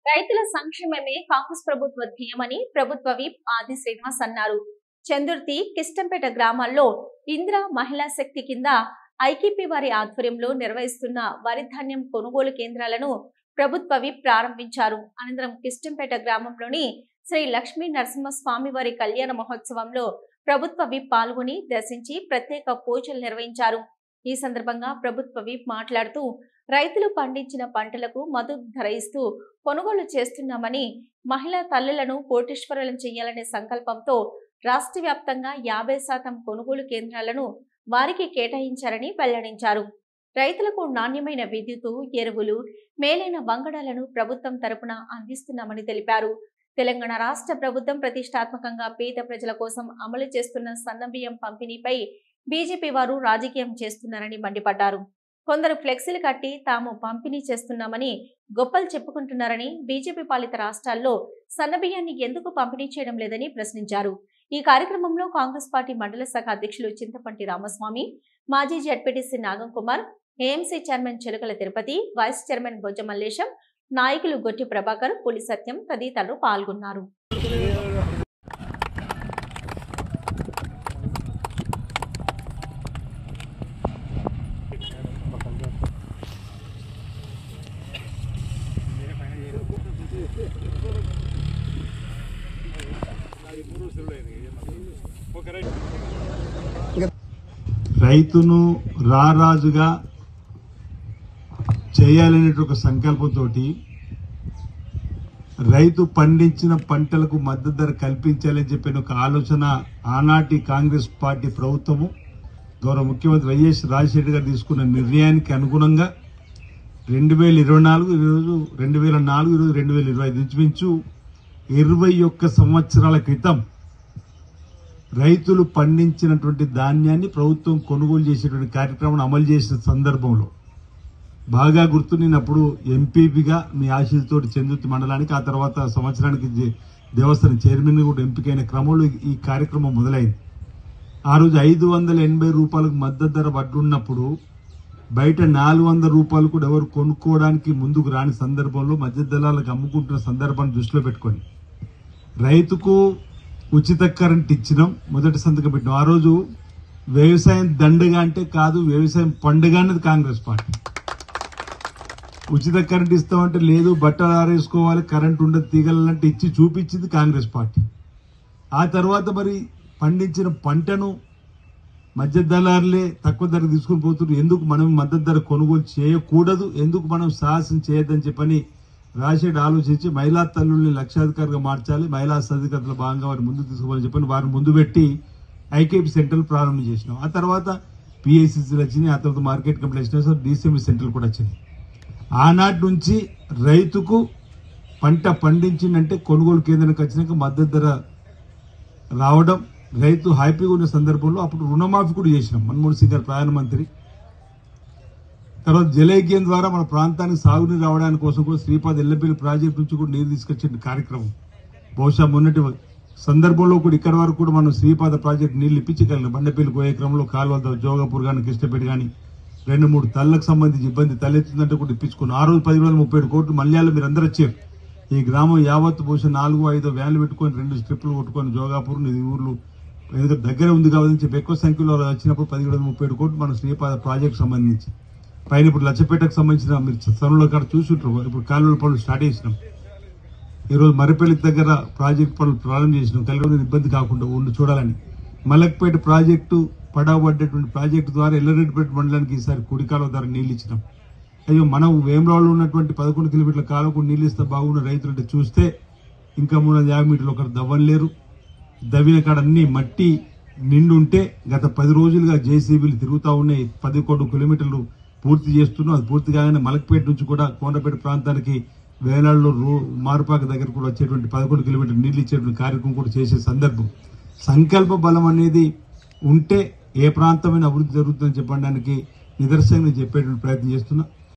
రైతుల సంక్షేమమే కాంగ్రెస్ ప్రభుత్వ ధ్యేయమని ప్రభుత్వ విప్ ఆది శ్రీనివాస్ అన్నారు. చందుర్తి, కిష్టంపేట గ్రామాల్లో ఇందిరా మహిళా శక్తి కింద ఐకేపీ వారి ఆధ్వర్యంలో నిర్వహిస్తున్న వరి ధాన్యం కొనుగోలు కేంద్రాలను ప్రభుత్వ విప్ ప్రారంభించారు. అనంతరం కిష్టంపేట గ్రామంలోని శ్రీ లక్ష్మీ నరసింహస్వామి వారి కళ్యాణ మహోత్సవంలో ప్రభుత్వ విప్ పాల్గొని దర్శించి ప్రత్యేక పూజలు నిర్వహించారు. ఈ సందర్భంగా ప్రభుత్వ విప్ మాట్లాడుతూ రైతులు పండించిన పంటలకు మద్దతు ధర ఇస్తూ కొనుగోలు చేస్తున్నామని, మహిళా తల్లులను కోటీశ్వరులను చేయాలనే సంకల్పంతో రాష్ట్ర వ్యాప్తంగా 50% కొనుగోలు కేంద్రాలను వారికి కేటాయించారని వెల్లడించారు. రైతులకు నాణ్యమైన విద్యుత్, ఎరువులు, మేలైన వంగడాలను ప్రభుత్వం తరపున అందిస్తున్నామని తెలిపారు. తెలంగాణ రాష్ట్ర ప్రభుత్వం ప్రతిష్టాత్మకంగా పేద ప్రజల కోసం అమలు చేస్తున్న సన్నబియ్యం పంపిణీపై బీజేపీ వారు రాజకీయం చేస్తున్నారని మండిపడ్డారు. కొందరు ఫ్లెక్సీలు కట్టి తాము పంపిణీ చేస్తున్నామని గొప్పలు చెప్పుకుంటున్నారని, బీజేపీ పాలిత రాష్ట్రాల్లో సన్నబియ్యాన్ని ఎందుకు పంపిణీ చేయడం లేదని ప్రశ్నించారు. ఈ కార్యక్రమంలో కాంగ్రెస్ పార్టీ మండల శాఖ అధ్యక్షులు చింతపంటి రామస్వామి, మాజీ ZPTC Nagam Kumar, AMC chairman Chilukala Tirupati, vice chairman Bojja Mallesham, నాయకులు గొట్టి ప్రభాకర్, పులి సత్యం తదితరులు పాల్గొన్నారు. రైతును రారాజుగా చేయాలనే ఒక సంకల్పంతో రైతు పండించిన పంటలకు మద్దతు ధర కల్పించాలని చెప్పిన ఒక ఆలోచన ఆనాటి కాంగ్రెస్ పార్టీ ప్రభుత్వము గౌరవ ముఖ్యమంత్రి వైఎస్ రాజశేఖర్ గారు తీసుకున్న నిర్ణయానికి అనుగుణంగా 2024 ఈరోజు 2004 ఈరోజు 2025 ఇంచుమించు 21 సంవత్సరాల క్రితం రైతులు పండించినటువంటి ధాన్యాన్ని ప్రభుత్వం కొనుగోలు చేసేటువంటి కార్యక్రమాన్ని అమలు చేసిన సందర్భంలో బాగా గుర్తు, నేను అప్పుడు ఎంపీపీగా మీ ఆశీస్సుతోటి చందుర్తి మండలానికి, ఆ తర్వాత సంవత్సరానికి దేవస్థానం చైర్మన్ కూడా ఎంపికైన క్రమంలో ఈ కార్యక్రమం మొదలైంది. ఆ రోజు 580 రూపాయలకు మద్దతు ధర పట్టున్నప్పుడు బయట 400 రూపాయలు కూడా ఎవరు కొనుక్కోవడానికి ముందుకు రాని సందర్భంలో మధ్య దళాలకు అమ్ముకుంటున్న సందర్భాన్ని దృష్టిలో పెట్టుకొని రైతుకు ఉచిత కరెంట్ ఇచ్చినాం, మొదటి సంతకం పెట్టినాం. ఆ రోజు వ్యవసాయం దండగా అంటే కాదు, వ్యవసాయం పండుగ అన్నది కాంగ్రెస్ పార్టీ. ఉచిత కరెంట్ ఇస్తామంటే లేదు, బట్టలు ఆరేసుకోవాలి, కరెంట్ ఉండదు, తీగలంటే ఇచ్చి చూపించింది కాంగ్రెస్ పార్టీ. ఆ తర్వాత మరి పండించిన పంటను మధ్య దళారులే తక్కువ ధరకు తీసుకుని పోతున్నారు. ఎందుకు మనం మద్దతు ధర కొనుగోలు చేయకూడదు, ఎందుకు మనం సాహసం చేయొద్దని చెప్పని రాజశేఖర్ ఆలోచించి మహిళా తల్లుల్ని లక్షాధికారిగా మార్చాలి, మహిళా సాధికారతలో భాగంగా వారిని ముందుకు తీసుకోవాలని చెప్పని వారిని ముందు పెట్టి ఐకేపీ సెంటర్లు ప్రారంభం చేసినాం. ఆ తర్వాత పిఐసిసిలు వచ్చినాయి, ఆ తర్వాత మార్కెట్ కంప్లెక్స్ వచ్చినాయి, డిసిఎంఈ సెంటర్లు కూడా వచ్చినాయి. ఆనాటి నుంచి రైతుకు పంట పండించిందంటే కొనుగోలు కేంద్రానికి వచ్చినాక మద్దతు ధర రావడం, రైతు హ్యాపీగా ఉన్న సందర్భంలో అప్పుడు రుణమాఫీ కూడా చేసినాం. మన్మోహన్ సింగ్ గారు ప్రధానమంత్రి. తర్వాత జలయజ్ఞం ద్వారా మన ప్రాంతానికి సాగునీరు రావడానికి కోసం కూడా శ్రీపాద్ ఎల్లపల్లి ప్రాజెక్టు నుంచి కూడా నీరు తీసుకొచ్చే కార్యక్రమం బహుశా మొన్నటి సందర్భంలో కూడా ఇక్కడ వరకు కూడా మనం శ్రీపాద ప్రాజెక్టు నీళ్లు ఇప్పించగలిగిన బండపల్లి పోయే క్రమంలో కాలువ జోగాపూర్ కానీ కిష్టపేట కానీ 2-3 తల్లకు సంబంధించి ఇబ్బంది తలెత్తుందంటే కూడా ఇప్పించుకున్నాం. ఆ రోజు 10,37 కోట్లు మల్యాలు మీరు అందరూ వచ్చారు. ఈ గ్రామం యావత్తు బహుశా 4-5 వ్యాన్లు పెట్టుకొని 2 స్ట్రిప్లు కొట్టుకొని జోగాపూర్ ఊర్లు ఎందుకంటే దగ్గర ఉంది కాబట్టి చెప్పి ఎక్కువ సంఖ్యలో వచ్చినప్పుడు 17-37 కోట్లు మన శ్రీపాద ప్రాజెక్టు సంబంధించి పైన ఇప్పుడు లచ్చపేటకు సంబంధించిన మీరు స్థలంలో కాడ చూసుంటారు. ఇప్పుడు కాలువల పనులు స్టార్ట్ చేసినాం. ఈరోజు మర్రిపల్లి దగ్గర ప్రాజెక్టు పనులు ప్రారంభం చేసినాం, కలిగి ఇబ్బంది కాకుండా ఉండి చూడాలని. మలక్పేట ప్రాజెక్టు పడవబడ్డటువంటి ప్రాజెక్టు ద్వారా ఎల్లరెడ్డిపేట మండలానికి ఈసారి కుడి కాలువ ద్వారా నీళ్లు ఇచ్చినాం. అయ్యో మనం వేమరావులో ఉన్నటువంటి 11 కిలోమీటర్ల కాలువకు నీళ్లు ఇస్తే బాగున్న రైతులు అంటే చూస్తే ఇంకా 350 మీటర్లు ఒకరు దవ్వలేరు. దవ్విన కాడ అన్ని మట్టి నిండుంటే గత 10 రోజులుగా జేసీబీలు తిరుగుతూ ఉన్నాయి. 11 కిలోమీటర్లు పూర్తి చేస్తున్నాం. అది పూర్తి కాగానే మలక్పేట నుంచి కూడా కోనపేట ప్రాంతానికి వేలాళ్ళు మారుపాక దగ్గర కూడా వచ్చేటువంటి 11 కిలోమీటర్లు నీళ్లు ఇచ్చేటువంటి కార్యక్రమం కూడా చేసే సందర్భం. సంకల్ప బలం అనేది ఉంటే ఏ ప్రాంతమైన అభివృద్ధి జరుగుతుందని చెప్పడానికి నిదర్శనంగా చెప్పేటువంటి ప్రయత్నం చేస్తున్నా.